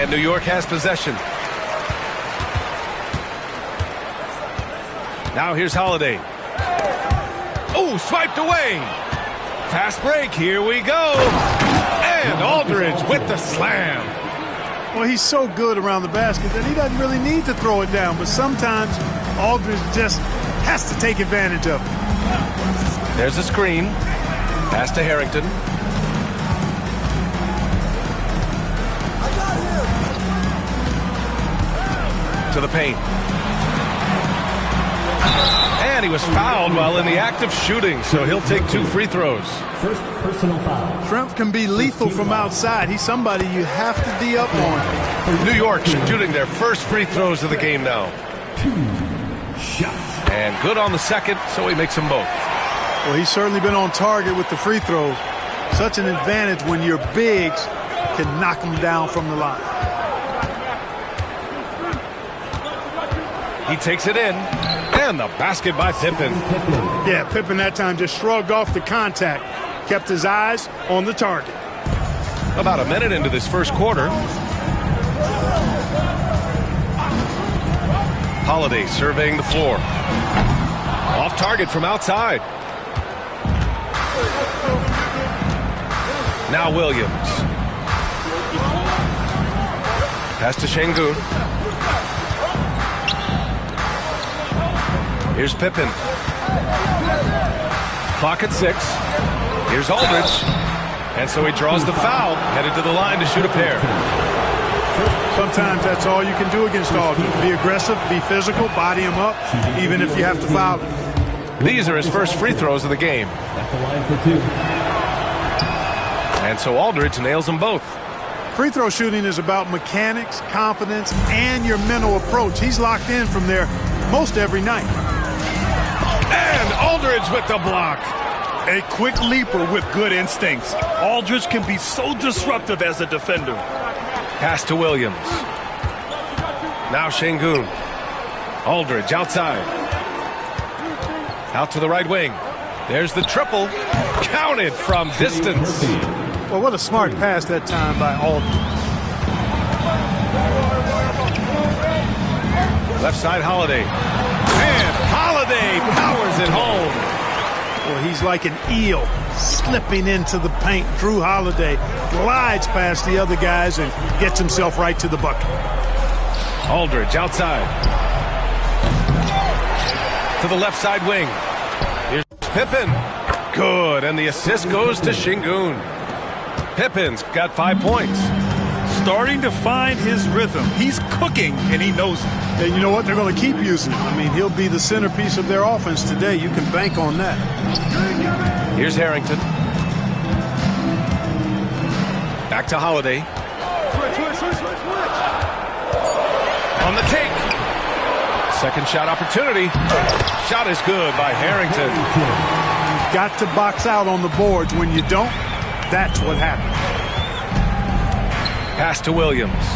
And New York has possession. Now here's Holiday. Oh, swiped away. Fast break. Here we go. And Aldridge with the slam. Well, he's so good around the basket that he doesn't really need to throw it down. But sometimes Aldridge just has to take advantage of it. There's a screen. Pass to Harrington. To the paint. And he was fouled while in the act of shooting, so he'll take 2 free throws. First personal foul. Shrimp can be lethal from outside. He's somebody you have to D up on. New York shooting their first free throws of the game now. 2 shots. And good on the second, so he makes them both. Well, he's certainly been on target with the free throws. Such an advantage when your bigs can knock them down from the line. He takes it in. And the basket by Pippen. Yeah, Pippen that time just shrugged off the contact. Kept his eyes on the target. About a minute into this first quarter. Holiday surveying the floor. Off target from outside. Now Williams. Pass to Şengün. Here's Pippen. Clock at 6. Here's Aldridge. And so he draws the foul, headed to the line to shoot a pair. Sometimes that's all you can do against Aldridge. Be aggressive, be physical, body him up, even if you have to foul him. These are his first free throws of the game. At the line for 2. And so Aldridge nails them both. Free throw shooting is about mechanics, confidence, and your mental approach. He's locked in from there most every night. And Aldridge with the block. A quick leaper with good instincts. Aldridge can be so disruptive as a defender. Pass to Williams. Now Şengün. Aldridge outside. Out to the right wing. There's the triple. Counted from distance. Well, what a smart pass that time by Aldridge. Left side Holiday. And Holiday powers it home. Well, he's like an eel slipping into the paint. Drew Holiday glides past the other guys and gets himself right to the bucket. Aldridge outside. To the left side wing. Here's Pippen. Good, and the assist goes to Şengün. Pippen's got 5 points. Starting to find his rhythm. He's cooking, and he knows it. And you know what? They're going to keep using him. I mean, he'll be the centerpiece of their offense today. You can bank on that. Here's Harrington. Back to Holiday. On the take. Second shot opportunity. Shot is good by Harrington. You've got to box out on the boards. When you don't, that's what happens. Pass to Williams.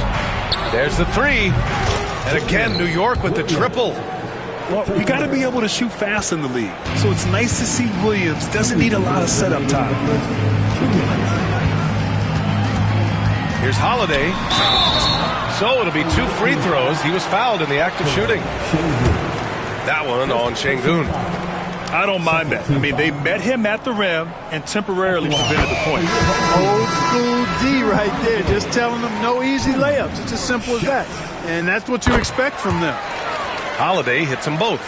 There's the 3. And again, New York with the triple. Well, you got to be able to shoot fast in the league. So it's nice to see Williams doesn't need a lot of setup time. Here's Holiday. So it'll be 2 free throws. He was fouled in the act of shooting. That one on Şengün. I don't mind that. I mean, they met him at the rim and temporarily prevented the point. Old school D right there. Just telling them no easy layups. It's as simple as that. And that's what you expect from them. Holiday hits them both.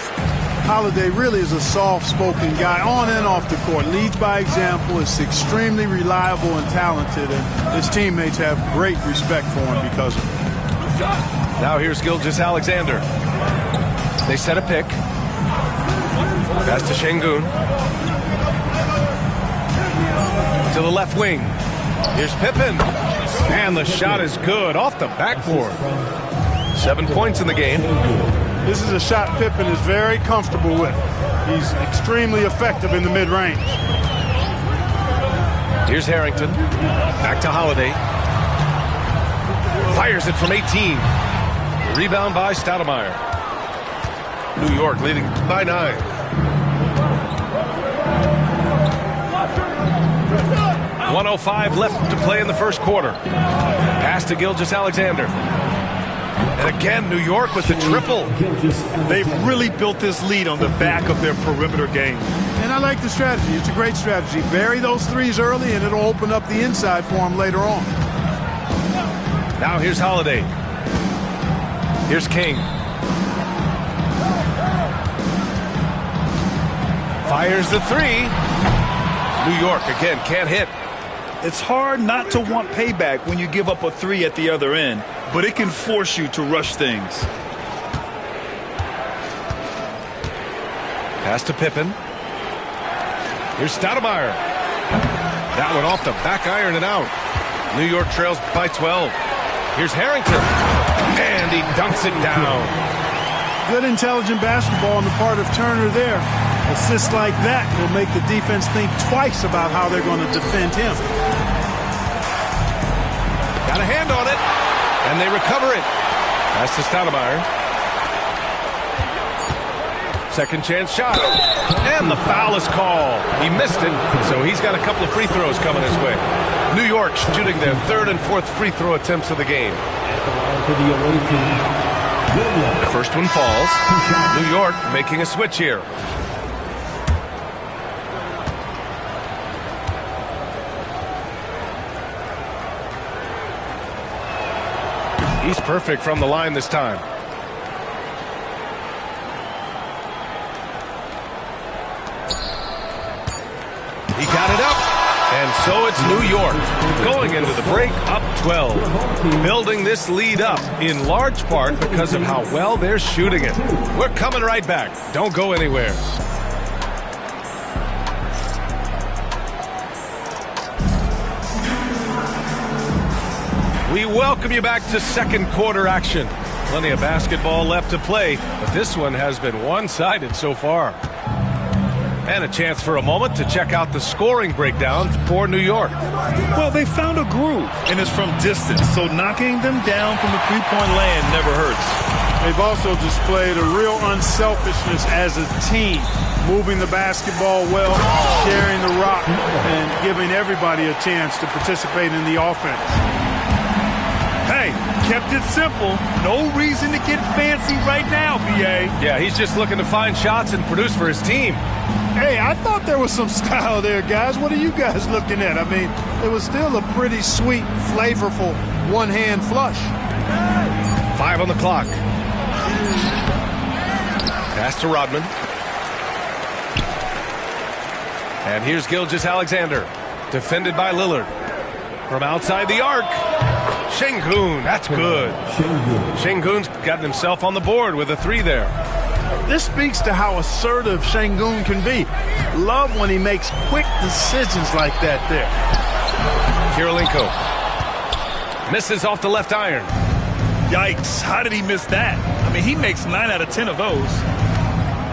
Holiday really is a soft-spoken guy on and off the court. Leads by example, is extremely reliable and talented, and his teammates have great respect for him because of it. Now here's Gilgeous-Alexander. They set a pick. Pass to Şengün. To the left wing. Here's Pippen. And the shot is good off the backboard. 7 points in the game. This is a shot Pippen is very comfortable with. He's extremely effective in the mid-range. Here's Harrington. Back to Holiday. Fires it from 18. Rebound by Stoudemire. New York leading by 9. 1:05 left to play in the first quarter. Pass to Gilgeous-Alexander. And again, New York with the triple. They've really built this lead on the back of their perimeter game. And I like the strategy. It's a great strategy. Bury those threes early, and it'll open up the inside for them later on. Now here's Holiday. Here's King. Fires the three. New York, again, can't hit. It's hard not to want payback when you give up a three at the other end, but it can force you to rush things. Pass to Pippen. Here's Stoudemire. That one off the back iron and out. New York trails by 12. Here's Harrington. And he dunks it down. Good intelligent basketball on the part of Turner there. Assists like that will make the defense think twice about how they're going to defend him. Got a hand on it. And they recover it. Pass to Stoudemire. Second chance shot. And the foul is called. He missed it, so he's got a couple of free throws coming his way. New York shooting their third and fourth free throw attempts of the game. First one falls. New York making a switch here. He's perfect from the line this time. He got it up. And so it's New York going into the break up 12. Building this lead up in large part because of how well they're shooting it. We're coming right back. Don't go anywhere. We welcome you back to second quarter action. Plenty of basketball left to play, but this one has been one-sided so far. And a chance for a moment to check out the scoring breakdown for New York. Well, they found a groove, and it's from distance, so knocking them down from the three-point land never hurts. They've also displayed a real unselfishness as a team, moving the basketball well, sharing the rock, and giving everybody a chance to participate in the offense. Hey, kept it simple. No reason to get fancy right now, B.A. Yeah, he's just looking to find shots and produce for his team. Hey, I thought there was some style there, guys. What are you guys looking at? I mean, it was still a pretty sweet, flavorful one-hand flush. 5 on the clock. Pass to Rodman. And here's Gilgeous-Alexander. Defended by Lillard. From outside the arc. Şengün, that's good. Şengün's gotten himself on the board with a three there. This speaks to how assertive Şengün can be. Love when he makes quick decisions like that there. Kirilenko misses off the left iron. Yikes, how did he miss that? I mean, he makes 9 out of 10 of those.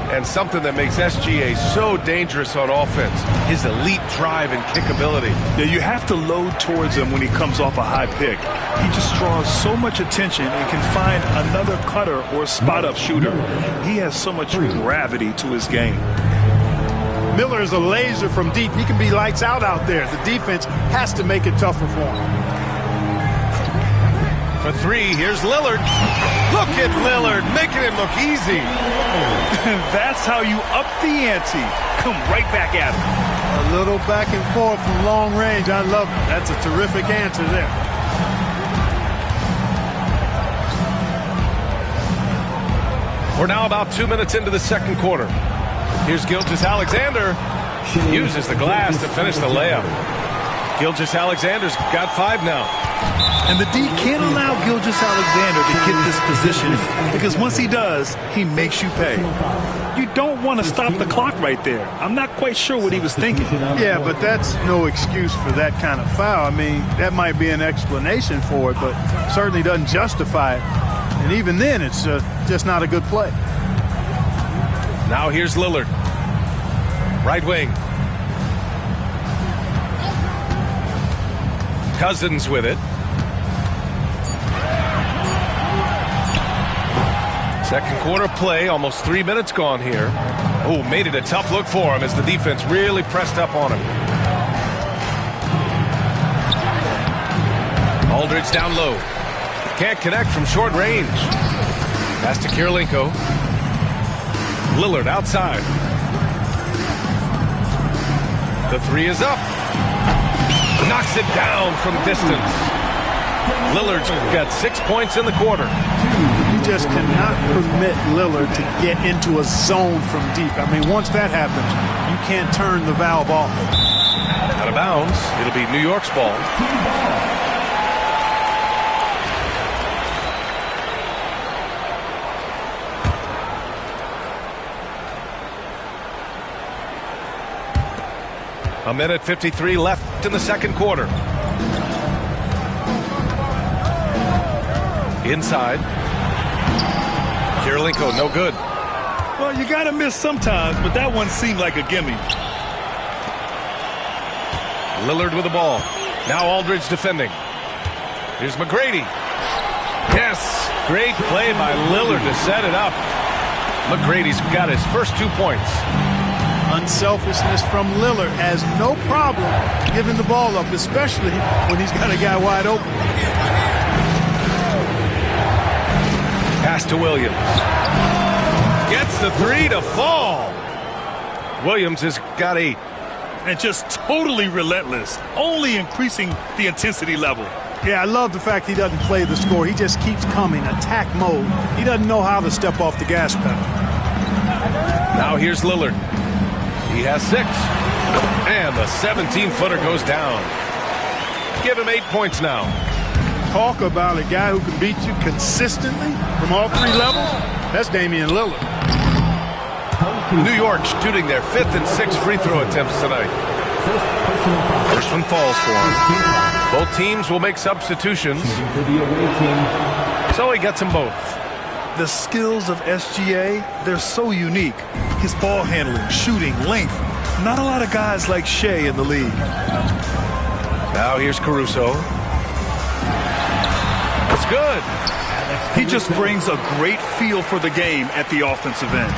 And something that makes SGA so dangerous on offense, his elite drive and kickability. Yeah, you have to load towards him when he comes off a high pick. He just draws so much attention and can find another cutter or spot-up shooter. He has so much gravity to his game. Miller is a laser from deep. He can be lights out there. The defense has to make it tougher for him. For three, here's Lillard. Look at Lillard, making it look easy. That's how you up the ante. Come right back at him. A little back and forth from long range. I love it. That's a terrific answer there. We're now about 2 minutes into the second quarter. Here's Gilgeous-Alexander. Uses the glass to finish the layup. Gilgeous-Alexander's got 5 now. And the D can't allow Gilgeous-Alexander to get this position because once he does, he makes you pay. You don't want to stop the clock right there. I'm not quite sure what he was thinking. Yeah, but that's no excuse for that kind of foul. I mean, that might be an explanation for it, but certainly doesn't justify it. And even then, it's just not a good play. Now here's Lillard. Right wing. Cousins with it. Second quarter play, almost 3 minutes gone here. Oh, made it a tough look for him as the defense really pressed up on him. Aldridge down low. Can't connect from short range. Pass to Kirilenko. Lillard outside. The three is up. Knocks it down from distance. Lillard's got 6 points in the quarter. You just cannot permit Lillard to get into a zone from deep. I mean, once that happens, you can't turn the valve off. Out of bounds. It'll be New York's ball. A minute 53 left in the second quarter. Inside. Kirilenko, no good. Well, you got to miss sometimes, but that one seemed like a gimme. Lillard with the ball. Now Aldridge defending. Here's McGrady. Yes, great play by Lillard to set it up. McGrady's got his first 2 points. Unselfishness from Lillard, has no problem giving the ball up, especially when he's got a guy wide open. Pass to Williams. Gets the three to fall. Williams has got 8. And just totally relentless, only increasing the intensity level. Yeah, I love the fact he doesn't play the score. He just keeps coming, attack mode. He doesn't know how to step off the gas pedal. Now here's Lillard. He has 6. And the 17-footer goes down. Give him 8 points now. Talk about a guy who can beat you consistently from all 3 levels. That's Damian Lillard. New York shooting their 5th and 6th free throw attempts tonight. First one falls for him. Both teams will make substitutions. So he gets them both. The skills of SGA, they're so unique. His ball handling, shooting, length. Not a lot of guys like Shea in the league. Now here's Caruso. It's good. He just brings a great feel for the game at the offensive end.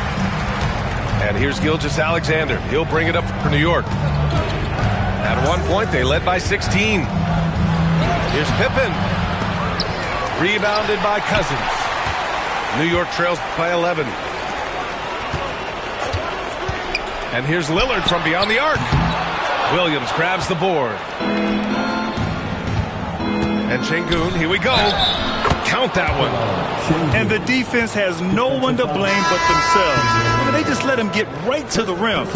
And here's Gilgeous-Alexander. He'll bring it up for New York. At one point, they led by 16. Here's Pippen. Rebounded by Cousins. New York trails by 11. And here's Lillard from beyond the arc. Williams grabs the board. And Şengün, here we go. Count that one. And the defense has no one to blame but themselves. I mean, they just let him get right to the rim.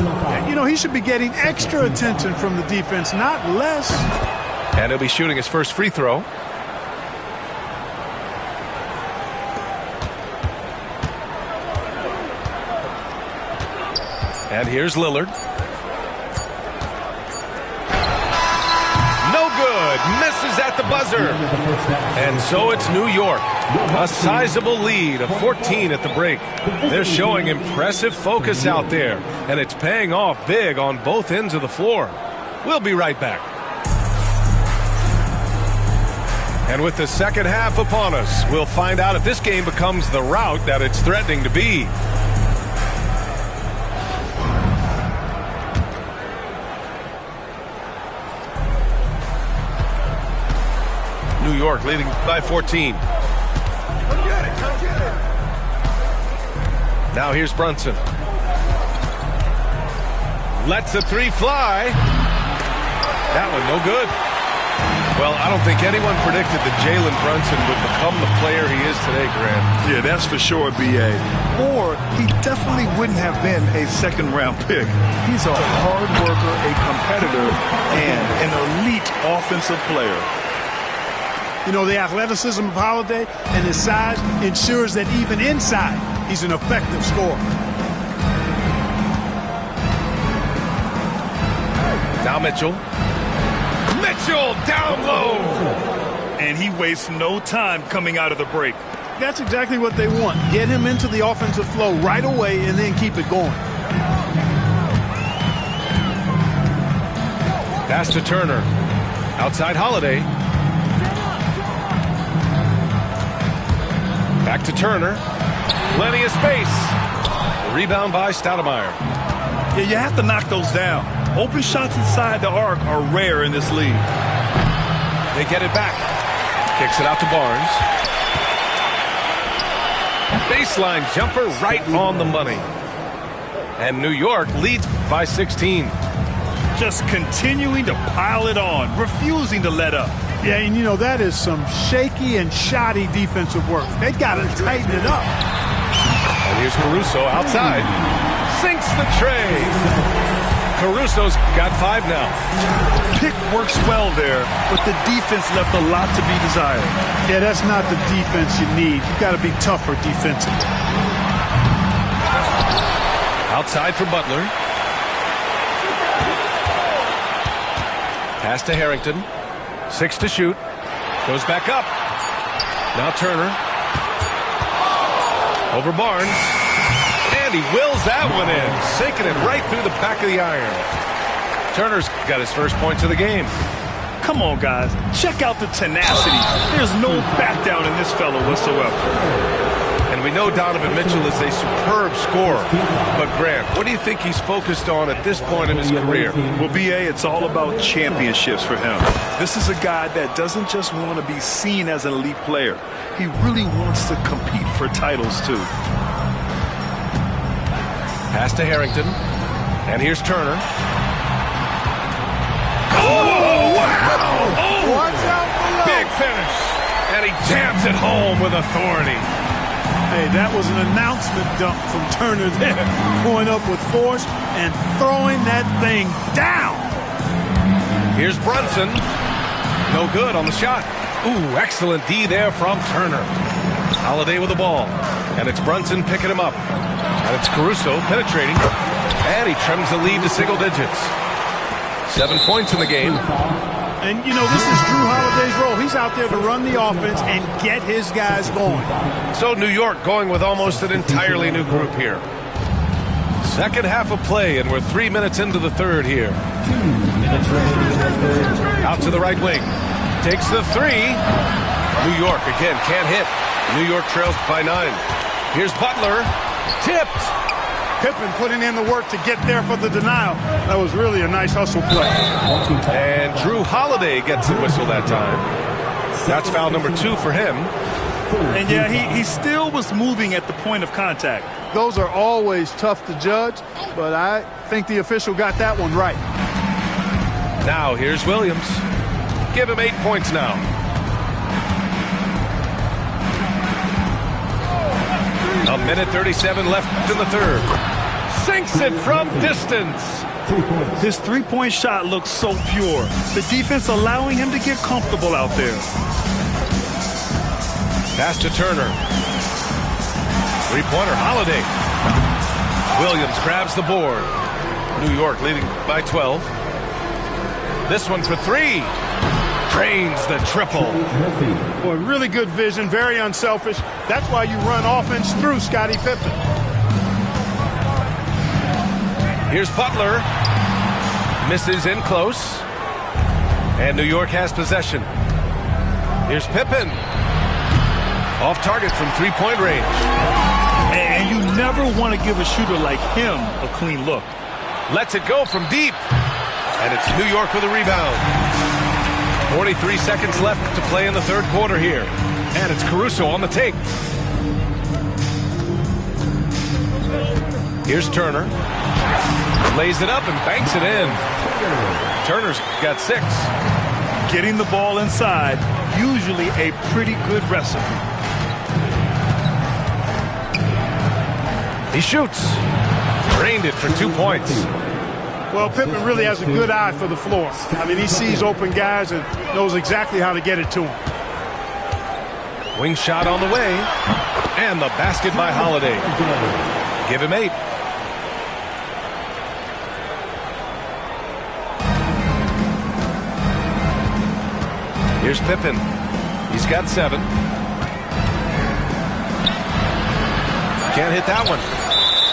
You know, he should be getting extra attention from the defense, not less. And he'll be shooting his first free throw. And here's Lillard. No good. Misses at the buzzer. And so it's New York. A sizable lead of 14 at the break. They're showing impressive focus out there. And it's paying off big on both ends of the floor. We'll be right back. And with the second half upon us, we'll find out if this game becomes the rout that it's threatening to be. New York leading by 14. Now here's Brunson. Lets the three fly. That one no good. Well, I don't think anyone predicted that Jalen Brunson would become the player he is today, Grant. Yeah, that's for sure, B.A. Or he definitely wouldn't have been a second-round pick. He's a hard worker, a competitor, and an elite offensive player. You know, the athleticism of Holiday and his size ensures that even inside, he's an effective scorer. Now Mitchell. Mitchell down low. And he wastes no time coming out of the break. That's exactly what they want. Get him into the offensive flow right away and then keep it going. Pass to Turner. Outside Holiday. Back to Turner. Plenty of space. Rebound by Stoudemire. Yeah, you have to knock those down. Open shots inside the arc are rare in this league. They get it back. Kicks it out to Barnes. Baseline jumper right on the money. And New York leads by 16. Just continuing to pile it on, refusing to let up. Yeah, and you know, that is some shaky and shoddy defensive work. They got to tighten it up. And here's Caruso outside. Sinks the tray. Caruso's got 5 now. Pick works well there, but the defense left a lot to be desired. Yeah, that's not the defense you need. You got to be tougher defensively. Outside for Butler. Pass to Harrington. 6 to shoot. Goes back up. Now Turner. Over Barnes. And he wills that one in. Sinking it right through the back of the iron. Turner's got his first points of the game. Come on, guys. Check out the tenacity. There's no back down in this fellow whatsoever. And we know Donovan Mitchell is a superb scorer. But Grant, what do you think he's focused on at this point in his career? Well, B.A., it's all about championships for him. This is a guy that doesn't just want to be seen as an elite player. He really wants to compete for titles, too. Pass to Harrington. And here's Turner. Oh, wow! Oh, watch out below. Big finish. And he jams it home with authority. Hey, that was an announcement dunk from Turner there. Going up with force and throwing that thing down. Here's Brunson. No good on the shot. Ooh, excellent D there from Turner. Holiday with the ball. And it's Brunson picking him up. And it's Caruso penetrating. And he trims the lead to single digits. 7 points in the game. And, you know, this is Drew Holiday's role. He's out there to run the offense and get his guys going. So New York going with almost an entirely new group here. Second half of play, and we're 3 minutes into the third here. Out to the right wing. Takes the 3. New York again can't hit. New York trails by 9. Here's Butler. Tipped. Pippen putting in the work to get there for the denial. That was really a nice hustle play. And Drew Holiday gets the whistle that time. That's foul number 2 for him. And yeah, he still was moving at the point of contact. Those are always tough to judge, but I think the official got that one right. Now here's Williams. Give him 8 points now. A minute 37 left in the third. Sinks it from distance. His three-point shot looks so pure. The defense allowing him to get comfortable out there. Pass to Turner. Three-pointer, Holiday. Williams grabs the board. New York leading by 12. This one for 3. Drains the triple. Boy, really good vision, very unselfish. That's why you run offense through Scottie Pippen. Here's Butler. Misses in close. And New York has possession. Here's Pippen. Off target from three-point range. And you never want to give a shooter like him a clean look. Lets it go from deep. And it's New York with a rebound. 43 seconds left to play in the third quarter here. And it's Caruso on the take. Here's Turner. Lays it up and banks it in. Turner's got 6. Getting the ball inside, usually a pretty good recipe. He shoots. Drained it for 2 points. Well, Pippen really has a good eye for the floor. I mean, he sees open guys and knows exactly how to get it to them. Wing shot on the way. And the basket by Holiday. Give him 8. Here's Pippen. He's got 7. Can't hit that one.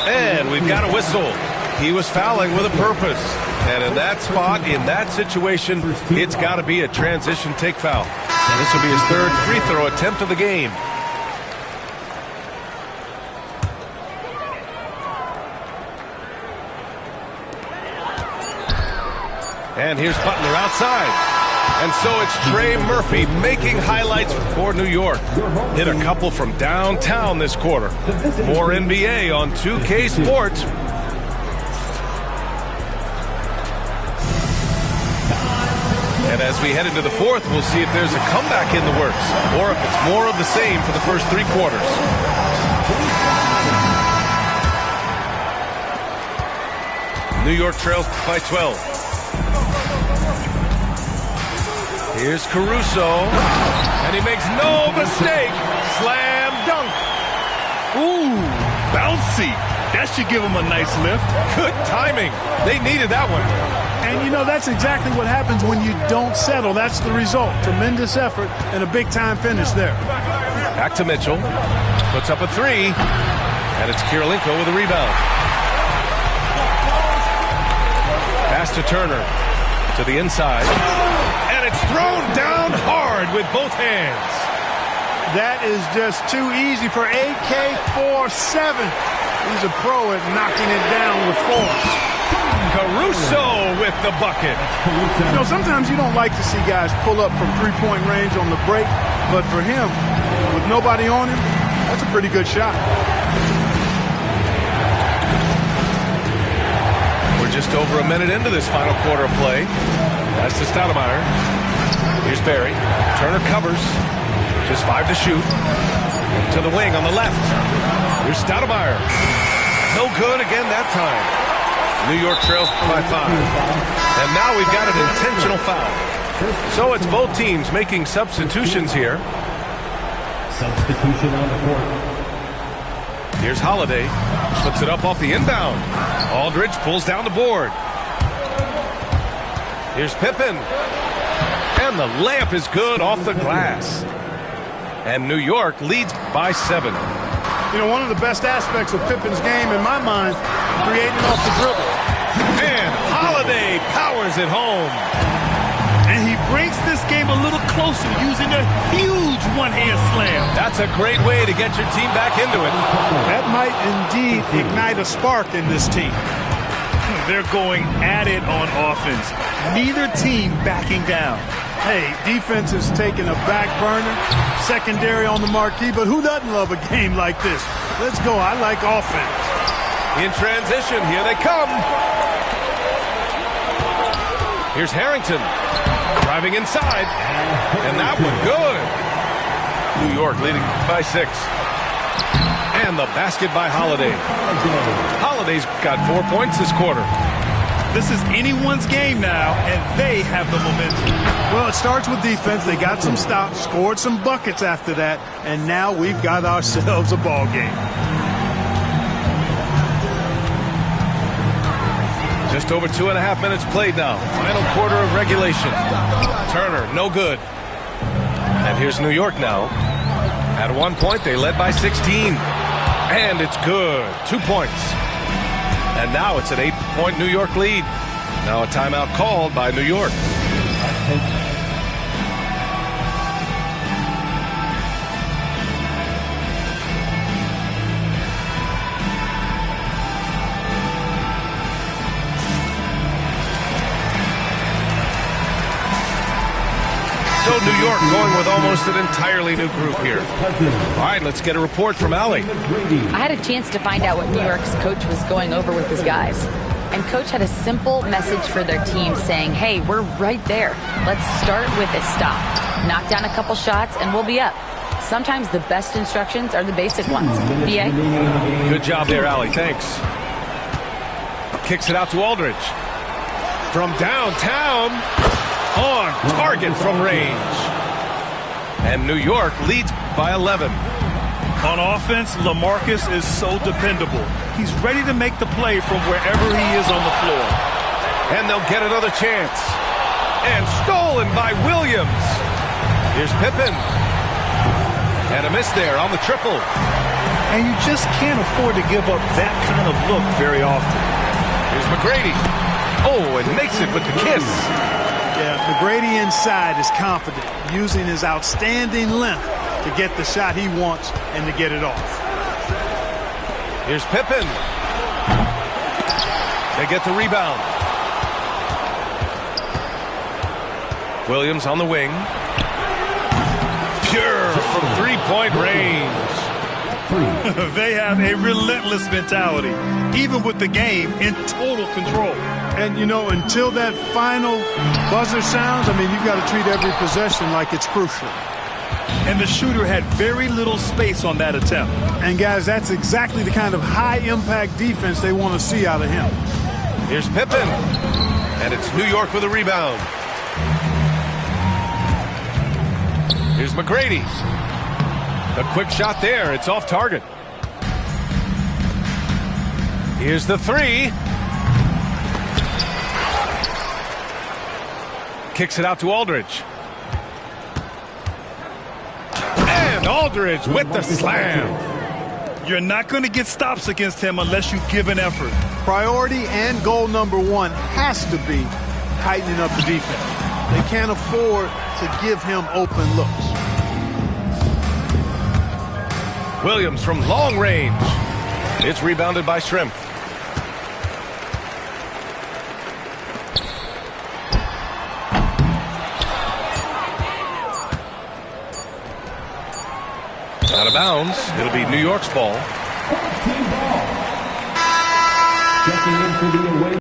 And we've got a whistle. He was fouling with a purpose. And in that spot, in that situation, it's got to be a transition take foul. And this will be his third free throw attempt of the game. And here's Butler outside. And so it's Trey Murphy making highlights for New York. Hit a couple from downtown this quarter. More NBA on 2K Sports. And as we head into the fourth, we'll see if there's a comeback in the works or if it's more of the same for the first three quarters. New York trails by 12. Here's Caruso, and he makes no mistake. Slam dunk. Ooh, bouncy. That should give him a nice lift. Good timing. They needed that one. And, you know, that's exactly what happens when you don't settle. That's the result. Tremendous effort and a big-time finish there. Back to Mitchell. Puts up a three, and it's Kirilenko with a rebound. Pass to Turner. To the inside. And it's thrown down hard with both hands. That is just too easy for AK-47. He's a pro at knocking it down with force. Caruso with the bucket. You know, sometimes you don't like to see guys pull up from three-point range on the break, but for him, with nobody on him, that's a pretty good shot. We're just over a minute into this final quarter of play. That's to Stoudemire. Here's Barry. Turner covers. Just 5 to shoot. To the wing on the left. Here's Stoudemire. No good again that time. New York trails by 5. And now we've got an intentional foul. So it's both teams making substitutions here. Substitution on the court. Here's Holiday. Puts it up off the inbound. Aldridge pulls down the board. Here's Pippen. And the layup is good off the glass. And New York leads by 7. You know, one of the best aspects of Pippen's game, in my mind, creating off the dribble. And Holiday powers it home. And he brings this game a little closer using a huge one-hand slam. That's a great way to get your team back into it. That might indeed ignite a spark in this team. They're going at it on offense. Neither team backing down. Hey, defense is taking a back burner, secondary on the marquee, but who doesn't love a game like this? Let's go. I like offense. In transition, here they come. Here's Harrington. Driving inside. And that one good. New York leading by 6. And the basket by Holiday. Holiday's got 4 points this quarter. This is anyone's game now, and they have the momentum. Well, it starts with defense. They got some stops, scored some buckets after that, and now we've got ourselves a ball game. Just over 2.5 minutes played now. Final quarter of regulation. Turner, no good. And here's New York now. At one point, they led by 16. And it's good. 2 points. And now it's an 8-point New York lead. Now a timeout called by New York. So New York going with almost an entirely new group here. All right, let's get a report from Allie. I had a chance to find out what New York's coach was going over with his guys. And coach had a simple message for their team saying, hey, we're right there. Let's start with a stop. Knock down a couple shots and we'll be up. Sometimes the best instructions are the basic ones. B.A.? Good job there, Allie. Thanks. Kicks it out to Aldridge. From downtown. On target from range. And New York leads by 11. On offense, LaMarcus is so dependable. He's ready to make the play from wherever he is on the floor. And they'll get another chance. And stolen by Williams. Here's Pippen. And a miss there on the triple. And you just can't afford to give up that kind of look very often. Here's McGrady. Oh, and makes it with the kiss. Yeah, McGrady inside is confident, using his outstanding length to get the shot he wants and to get it off. Here's Pippen. They get the rebound. Williams on the wing. Pure from three-point range. They have a relentless mentality, even with the game in total control. And, you know, until that final buzzer sounds, I mean, you've got to treat every possession like it's crucial. And the shooter had very little space on that attempt. And, guys, that's exactly the kind of high-impact defense they want to see out of him. Here's Pippen. And it's New York with a rebound. Here's McGrady. A quick shot there. It's off target. Here's the three. Kicks it out to Aldridge. And Aldridge with the slam. You're not going to get stops against him unless you give an effort. Priority and goal number one has to be tightening up the defense. They can't afford to give him open looks. Williams from long range. It's rebounded by Shrimp. Out of bounds. It'll be New York's ball. Checking in for the away